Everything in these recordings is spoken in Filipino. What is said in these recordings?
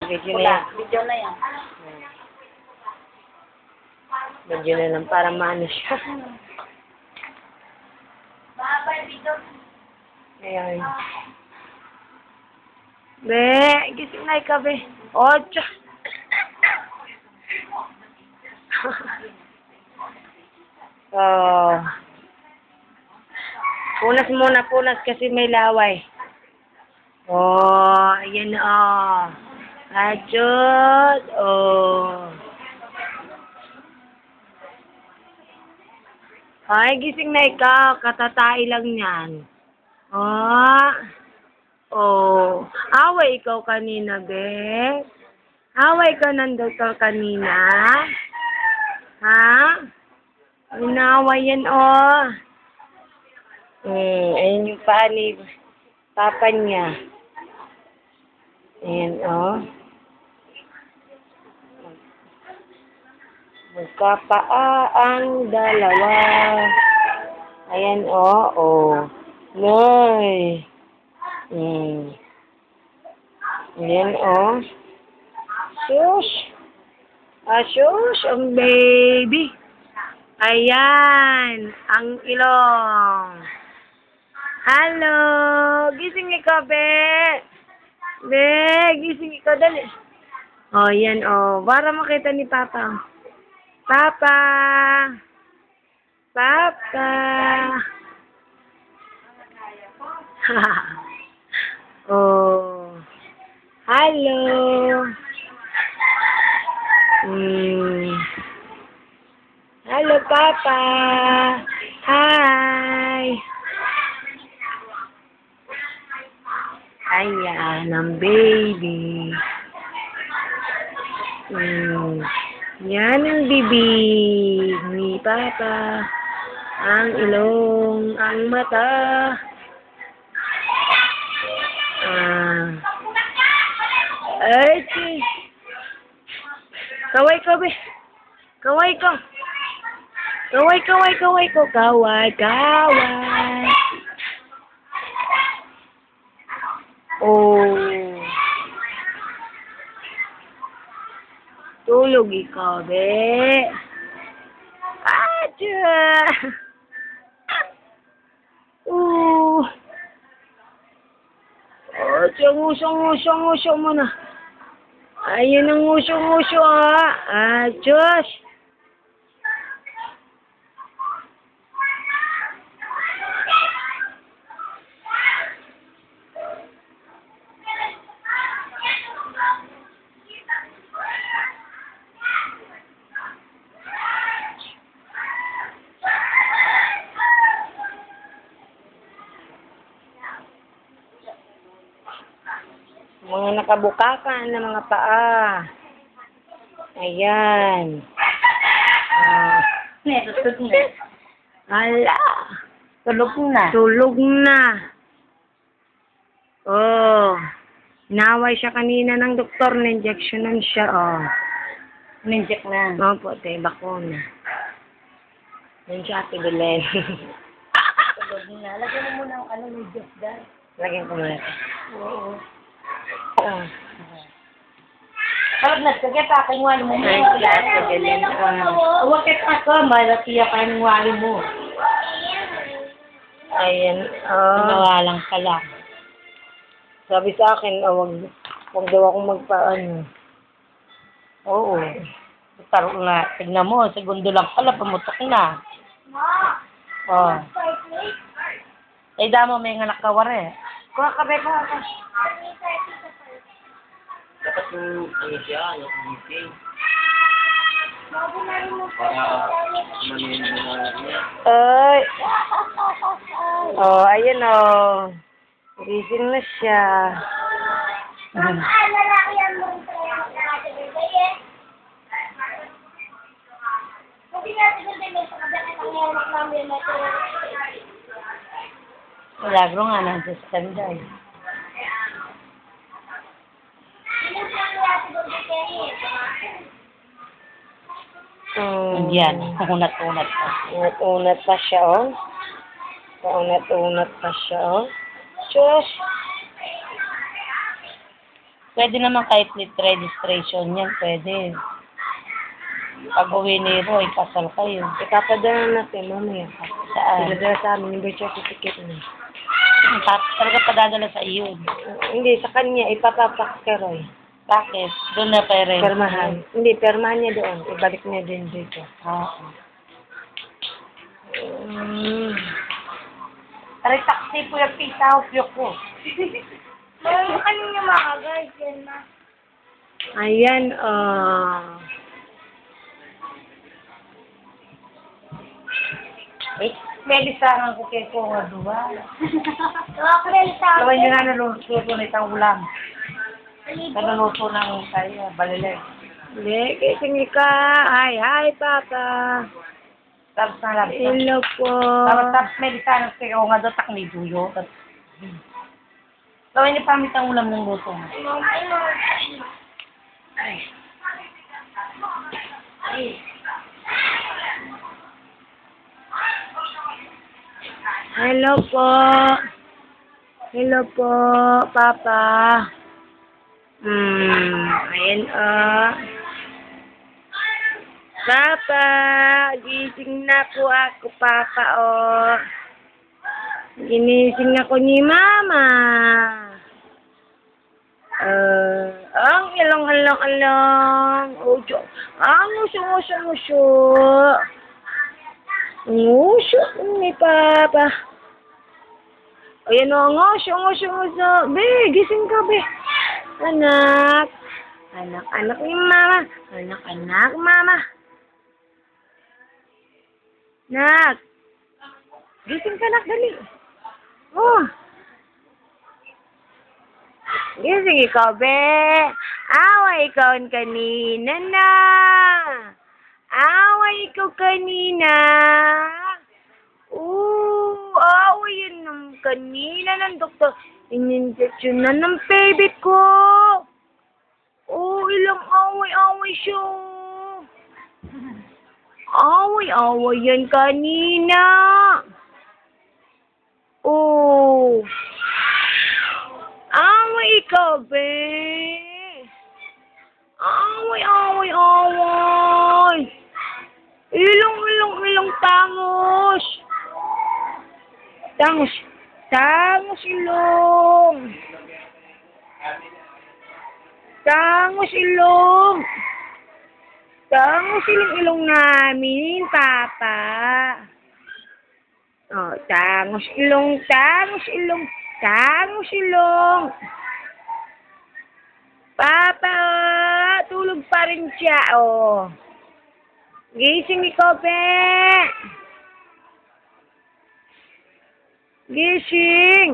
Video na yan. Video na yan. Video na lang para maano siya. Ayan. Be, gising na ikaw, be. Ocho. Oh. Punas muna, punas kasi may laway. Oh, ayan oh. Achot. Oh. Ay, gising na ikaw. Katatai lang yan. Oh. Oh. Away ikaw kanina, be. Away ka ng doktor kanina. Ha? Inaway yan, oh. Ayan yung paa ni papa niya. Ayan, oh. Magkapaa ang dalawa. Ayan, oh, oh. Noy. Ayan, oh. Shush. Shush, ang baby. Ayan, ang ilong. Hello, gising ikaw, be. Be, gising ikaw, dali. Oh, yan, oh. Para makita ni Papa. Papa. Papa. Oh. Hello. Hello, Papa. Hi. Ayan, ang baby. Yan ang bibig ni Papa. Ang ilong, ang mata. Ay, kaway ko, be. Kaway ko. Kaway ko. Kaway. Oh. Tulog ikaw, be. Acha. Nguso mo na. Ayun ang nguso, ah. Diyos. Mga nakabukakan na mga paa. Ayan. Tulog na. Ala. Tulog na. Oh. Naway siya kanina ng doktor. Na-injectionan siya, oh. Ninjek na. Opo, te. Bakuna. Yan siya, Ate Belen. Tulog na. Lagyan mo muna ang may Diyos dahil. Lagyan ko muna. Oo. Oh. Harap na, sige pa, kay wali mo. Ay, sila, Ate Belen. Wakit ako, malatiya ka ng wali mo. Ayan, oh. Nawalang ka lang. Sabi sa akin, wag daw akong magpaano. Oo. Taro na, tignan mo, segundo lang pala, pamutok na. Oh. Eh, damo may nga nakawari. Kuha ka, be, kuha ka. Dapat yung siya, yung meeting. Para manin mo na niya. Ay. Oh, ayun oh. Gising na siya. Milagro nga na sa standard. Yan, unat-unat pa. Unat-unat pa siya, oh. Unat-unat pa siya, oh. Diyos. Pwede naman kahit late registration yan, pwede. Pag uwi ni Roy, kasal kayo. Ipapadala natin mamaya. Saan? Ipadala sa amin yung birth certificate niya. Talaga padadala sa iyo. Hindi, sa kanya, ipapapak kay Roy. Bakit? Doon na pa rin. Permahan. Hindi, permahan niya doon. Ibalik niya din dito. Oo. Aray, taxi po yung pita o piyok ko. Mayroon kanina mga guys, yan na. Ayan, Eh, may lisangan ko kayo kung aduwa. Kakrel sa Gawin nyo akin. na naluto na itang ulam. Kanuluto ng tayo, balilig. Hindi, kising ka. Hi, Papa. Tapos na lang. Hello po. Tapos may lisangan ko kayo nga doon, takni duyo. Gawin niyo pa ang ulam ng luto. Hello po. Hello po, Papa. Ayan, Papa, gising na po ako, Papa, Ginising ako ni Mama. Ang along. Ojo. Ang nguso. Nguso ni Papa. Ayan o, nguso. Be, gising ka, be. Anak ni Mama. Anak, Mama. Nak. Gising ka, nak, dali. Oh. Gising ikaw, be. Away ikaw kanina na. Away ikaw kanina. Away yun ng kanina ng doktor. In-injection na ng baby ko. Ilang away siya. Away yan kanina. Away ikaw, be. Away. Ilong tangos. Tangos ilong. Tangos ilong namin, Papa. Tangos ilong. Papa, tulog pa rin siya, Gising ikaw, be. Gising.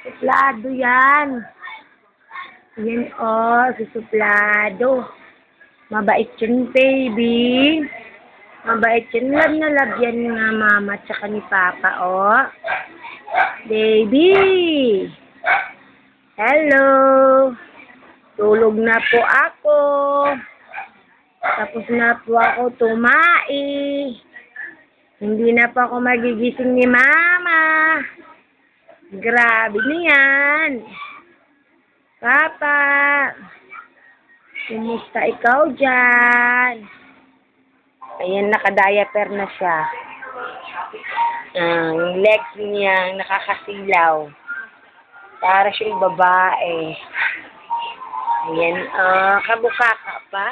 Suplado yan. Yan, susuplado. Mabait yun, baby. Mabait yun. Love na love yan nga mama tsaka ni Papa, Baby. Hello. Tulog na po ako. Tapos na po ako tumai. Hindi na po ako magigising ni Mama. Grabe na yan. Papa, kumusta ikaw dyan? Ayan, nakadiaper na siya. Yung legs niya nakakasilaw. Para siyang babae. Ayan, kabukaka pa.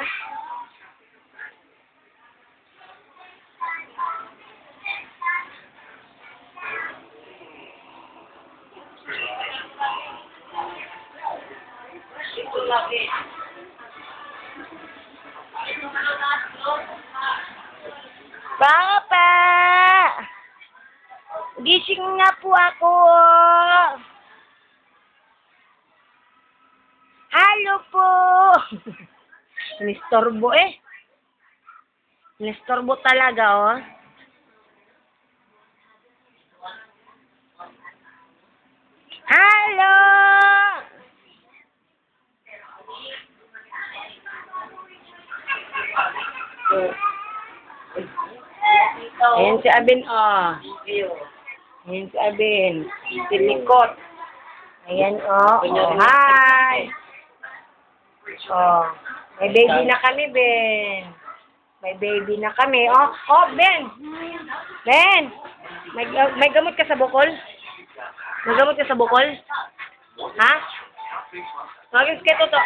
Papa! Gising na po ako. Hello po. Nistorbo Nistorbo talaga, oh. Hello! Ayan si Abin, oh. Ayan si Abin. Si Likot. Ayan, oh. Oh, hi! Oh. May baby na kami, Ben. May baby na kami. Oh, oh, Ben! Ben! May gamot ka sa bukol? May gamot ka sa bukol? Ha? Tawagin ka to.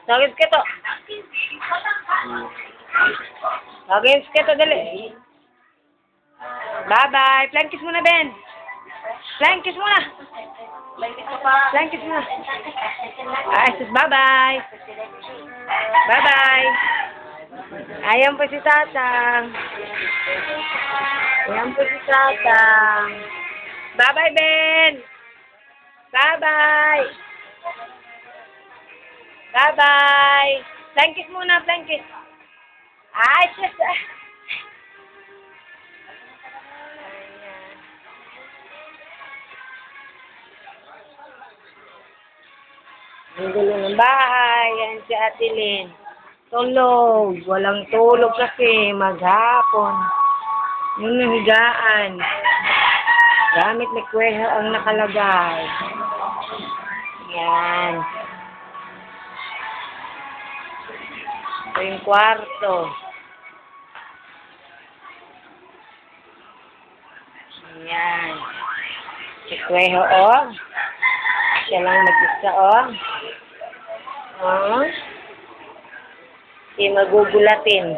Tawagin ka to. Tawagin ka to, dali. Bye-bye. Flying kiss muna, Ben. Flying kiss muna. Flying kiss muna. Ay, sus, bye-bye. Bye-bye. Ayan po si Tatang. Ayan po si Tatang. Bye-bye, Ben. Bye-bye. Bye-bye. Flying kiss muna, flying kiss. Ay, sus. Ang gulo ng bahay. Yan si Ate Lynn. Tulog. Walang tulog kasi. Maghapon. Yung higaan. Gamit may kweho ang nakalagay. Yan. Ito yung kwarto. Yan. May kweho, oh. Siya lang mag-isa, oh. Oh. Hindi magugulatin.